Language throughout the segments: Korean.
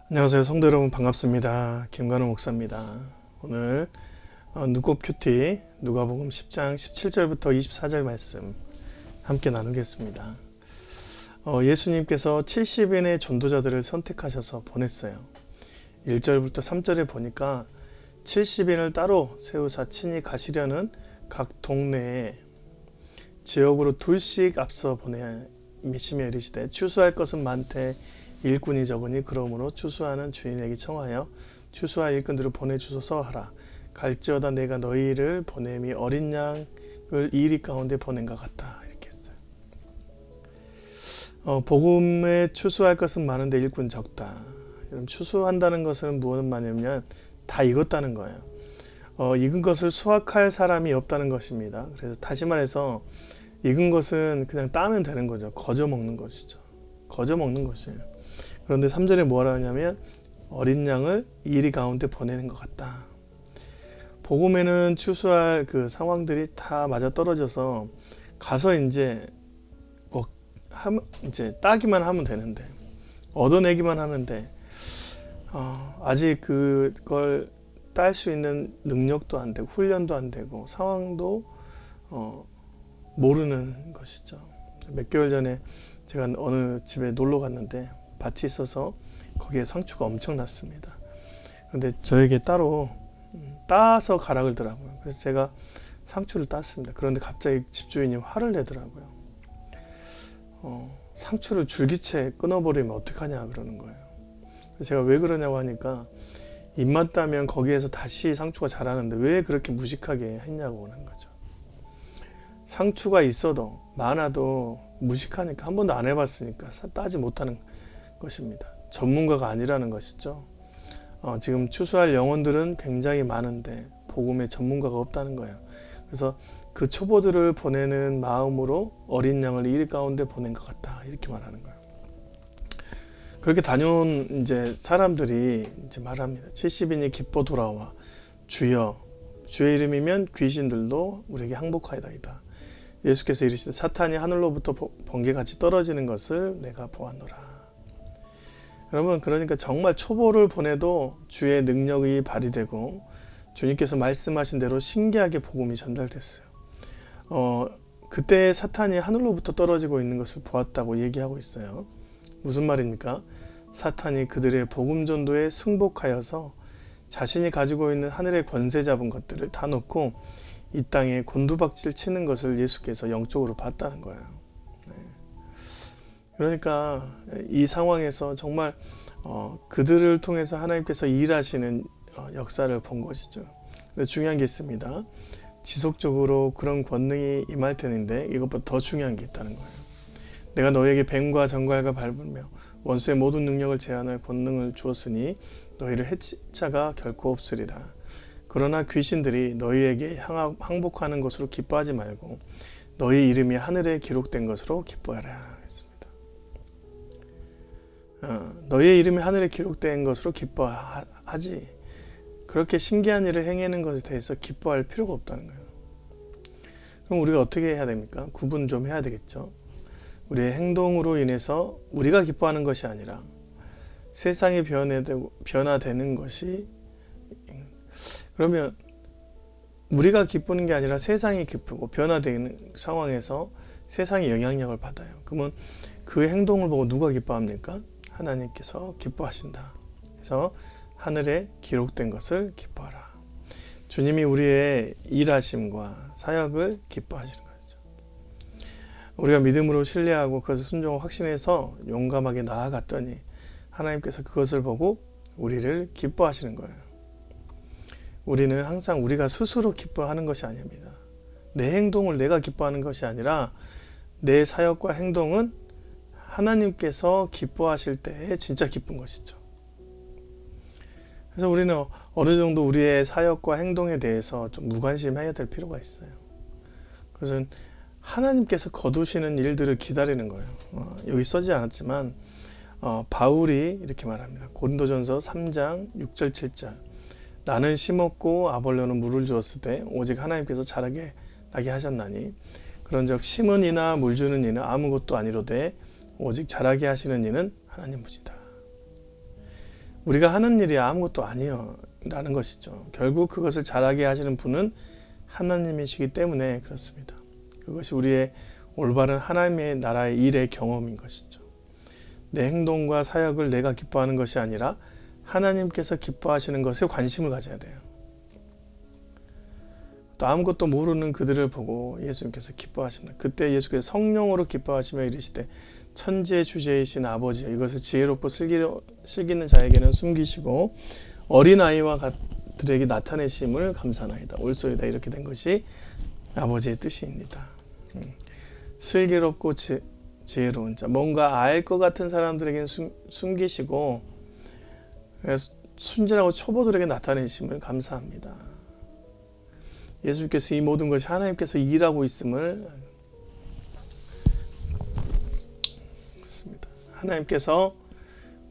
안녕하세요. 성도 여러분 반갑습니다. 김관우 목사입니다. 오늘 누곱 큐티 누가복음 10장 17절부터 24절 말씀 함께 나누겠습니다. 예수님께서 70인의 전도자들을 선택하셔서 보냈어요. 1절부터 3절에 보니까 70인을 따로 세우사 친히 가시려는 각 동네에 지역으로 둘씩 앞서 보내시며 이르시되 추수할 것은 많되 일꾼이 적으니 그러므로 추수하는 주인에게 청하여 추수할 일꾼들을 보내주소서 하라. 갈지어다 내가 너희를 보냄이 어린 양을 이리 가운데 보낸 것 같다. 이렇게 했어요. 복음에 추수할 것은 많은데 일꾼 적다. 여러분, 추수한다는 것은 무엇 말이냐면 다 익었다는 거예요. 익은 것을 수확할 사람이 없다는 것입니다. 그래서 다시 말해서 익은 것은 그냥 따면 되는 거죠. 거저 먹는 것이죠. 거저 먹는 것이에요. 그런데 3절에 뭐라 하냐면 어린 양을 이리 가운데 보내는 것 같다. 복음에는 추수할 그 상황들이 다 맞아떨어져서 가서 이제 이제 따기만 하면 되는데 얻어내기만 하는데 아직 그걸 딸 수 있는 능력도 안 되고 훈련도 안 되고 상황도 모르는 것이죠. 몇 개월 전에 제가 어느 집에 놀러 갔는데 밭이 있어서 거기에 상추가 엄청 났습니다. 그런데 저에게 따로 따서 가라 그러더라고요. 그래서 제가 상추를 땄습니다. 그런데 갑자기 집주인이 화를 내더라고요. 상추를 줄기채 끊어버리면 어떡하냐 그러는 거예요. 그래서 제가 왜 그러냐고 하니까 입맛 따면 거기에서 다시 상추가 자라는데 왜 그렇게 무식하게 했냐고 하는 거죠. 상추가 있어도 많아도 무식하니까 한 번도 안 해봤으니까 따지 못하는 것입니다. 전문가가 아니라는 것이죠. 지금 추수할 영혼들은 굉장히 많은데 복음에 전문가가 없다는 거예요. 그래서 그 초보들을 보내는 마음으로 어린 양을 일 가운데 보낸 것 같다 이렇게 말하는 거예요. 그렇게 다녀온 이제 사람들이 이제 말합니다. 70인이 기뻐 돌아와 주여 주의 이름이면 귀신들도 우리에게 항복하이다이다. 예수께서 이르시되 사탄이 하늘로부터 번개같이 떨어지는 것을 내가 보았노라. 여러분, 그러니까 정말 초보를 보내도 주의 능력이 발휘되고 주님께서 말씀하신 대로 신기하게 복음이 전달됐어요. 그때 사탄이 하늘로부터 떨어지고 있는 것을 보았다고 얘기하고 있어요. 무슨 말입니까? 사탄이 그들의 복음 전도에 승복하여서 자신이 가지고 있는 하늘의 권세 잡은 것들을 다 놓고 이 땅에 곤두박질 치는 것을 예수께서 영적으로 봤다는 거예요. 그러니까 이 상황에서 정말 그들을 통해서 하나님께서 일하시는 역사를 본 것이죠. 근데 중요한 게 있습니다. 지속적으로 그런 권능이 임할 텐데 이것보다 더 중요한 게 있다는 거예요. 내가 너에게 뱀과 정갈과 밟으며 원수의 모든 능력을 제한할 권능을 주었으니 너희를 해칠 자가 결코 없으리라. 그러나 귀신들이 너희에게 항복하는 것으로 기뻐하지 말고 너희 이름이 하늘에 기록된 것으로 기뻐하라 했습니다. 너희의 이름이 하늘에 기록된 것으로 기뻐하지 그렇게 신기한 일을 행하는 것에 대해서 기뻐할 필요가 없다는 거예요. 그럼 우리가 어떻게 해야 됩니까? 구분 좀 해야 되겠죠. 우리의 행동으로 인해서 우리가 기뻐하는 것이 아니라 세상이 변화되는 것이, 그러면 우리가 기쁘는 게 아니라 세상이 기쁘고 변화되는 상황에서 세상이 영향력을 받아요. 그러면 그 행동을 보고 누가 기뻐합니까? 하나님께서 기뻐하신다. 그래서 하늘에 기록된 것을 기뻐하라. 주님이 우리의 일하심과 사역을 기뻐하시는 거죠. 우리가 믿음으로 신뢰하고 그것을 순종하고 확신해서 용감하게 나아갔더니 하나님께서 그것을 보고 우리를 기뻐하시는 거예요. 우리는 항상 우리가 스스로 기뻐하는 것이 아닙니다. 내 행동을 내가 기뻐하는 것이 아니라 내 사역과 행동은 하나님께서 기뻐하실 때에 진짜 기쁜 것이죠. 그래서 우리는 어느 정도 우리의 사역과 행동에 대해서 좀 무관심해야 될 필요가 있어요. 그것은 하나님께서 거두시는 일들을 기다리는 거예요. 여기 써지 않았지만 바울이 이렇게 말합니다. 고린도전서 3장 6절 7절 나는 심었고 아볼로는 물을 주었으되 오직 하나님께서 자라게 나게 하셨나니 그런즉 심은 이나 물 주는 이는 아무것도 아니로되 오직 자라게 하시는 이는 하나님이시다. 우리가 하는 일이 아무것도 아니요 라는 것이죠. 결국 그것을 잘하게 하시는 분은 하나님이시기 때문에 그렇습니다. 그것이 우리의 올바른 하나님의 나라의 일의 경험인 것이죠. 내 행동과 사역을 내가 기뻐하는 것이 아니라 하나님께서 기뻐하시는 것에 관심을 가져야 돼요. 또 아무것도 모르는 그들을 보고 예수님께서 기뻐하십니다. 그때 예수께서 성령으로 기뻐하시며 이르시되 천지의 주제이신 아버지, 이것을 지혜롭고 슬기는 자에게는 숨기시고 어린아이와 들에게 나타내심을 감사나이다. 옳소이다. 이렇게 된 것이 아버지의 뜻입니다. 슬기롭고 지혜로운 자, 뭔가 알 것 같은 사람들에게는 숨기시고 순진하고 초보들에게 나타내심을 감사합니다. 예수님께서 이 모든 것이 하나님께서 일하고 있음을 하나님께서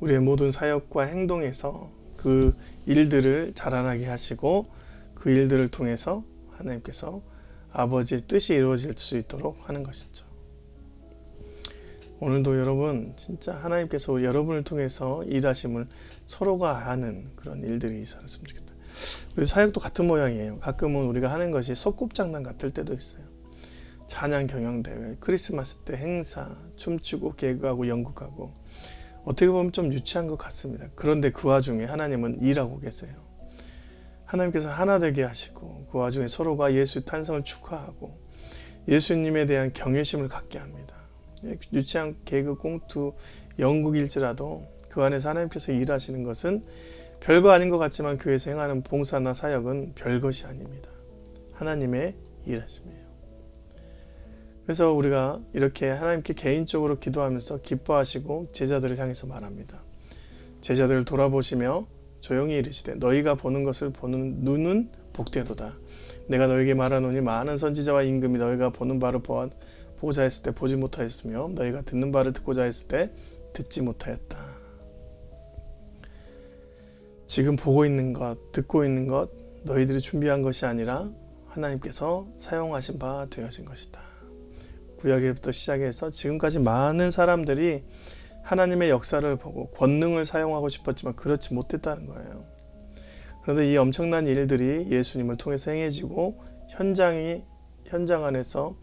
우리의 모든 사역과 행동에서 그 일들을 자라나게 하시고 그 일들을 통해서 하나님께서 아버지의 뜻이 이루어질 수 있도록 하는 것이죠. 오늘도 여러분 진짜 하나님께서 여러분을 통해서 일하심을 서로가 아는 그런 일들이 있었으면 좋겠다. 우리 사역도 같은 모양이에요. 가끔은 우리가 하는 것이 소꿉장난 같을 때도 있어요. 찬양 경영대회, 크리스마스 때 행사, 춤추고 개그하고 연극하고 어떻게 보면 좀 유치한 것 같습니다. 그런데 그 와중에 하나님은 일하고 계세요. 하나님께서 하나 되게 하시고 그 와중에 서로가 예수의 탄생을 축하하고 예수님에 대한 경외심을 갖게 합니다. 유치한 개그, 꽁투, 연극일지라도 그 안에서 하나님께서 일하시는 것은 별거 아닌 것 같지만 교회에서 행하는 봉사나 사역은 별것이 아닙니다. 하나님의 일하심이에요. 그래서 우리가 이렇게 하나님께 개인적으로 기도하면서 기뻐하시고 제자들을 향해서 말합니다. 제자들을 돌아보시며 조용히 이르시되 너희가 보는 것을 보는 눈은 복되도다. 내가 너희에게 말하노니 많은 선지자와 임금이 너희가 보는 바를 보고자 했을 때 보지 못하였으며 너희가 듣는 바를 듣고자 했을 때 듣지 못하였다. 지금 보고 있는 것, 듣고 있는 것 너희들이 준비한 것이 아니라 하나님께서 사용하신 바 되어진 것이다. 구약에부터 시작해서 지금까지 많은 사람들이 하나님의 역사를 보고 권능을 사용하고 싶었지만 그렇지 못했다는 거예요. 그런데 이 엄청난 일들이 예수님을 통해서 행해지고 현장 안에서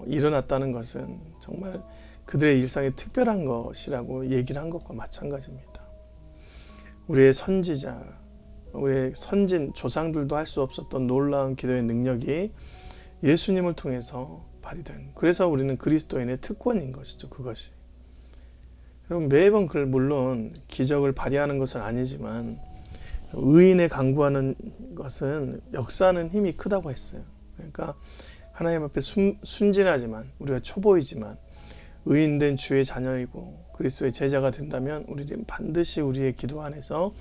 일어났다는 것은 정말 그들의 일상에 특별한 것이라고 얘기를 한 것과 마찬가지입니다. 우리의 선지자, 우리의 선진 조상들도 할 수 없었던 놀라운 기도의 능력이 예수님을 통해서 발휘된, 그래서 우리는 그리스도인의 특권인 것이죠. 그것이 여러분 매번 물론 기적을 발휘하는 것은 아니지만 의인의 강구하는 것은 역사하는 힘이 크다고 했어요. 그러니까 하나님 앞에 순진하지만 우리가 초보이지만 의인된 주의 자녀이고 그리스도의 제자가 된다면 우리는 반드시 우리의 기도 안에서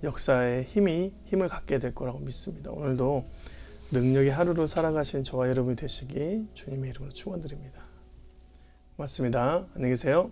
역사의 힘을 갖게 될 거라고 믿습니다. 오늘도 능력의 하루로 살아가신 저와 여러분이 되시기 주님의 이름으로 축원드립니다. 고맙습니다. 안녕히 계세요.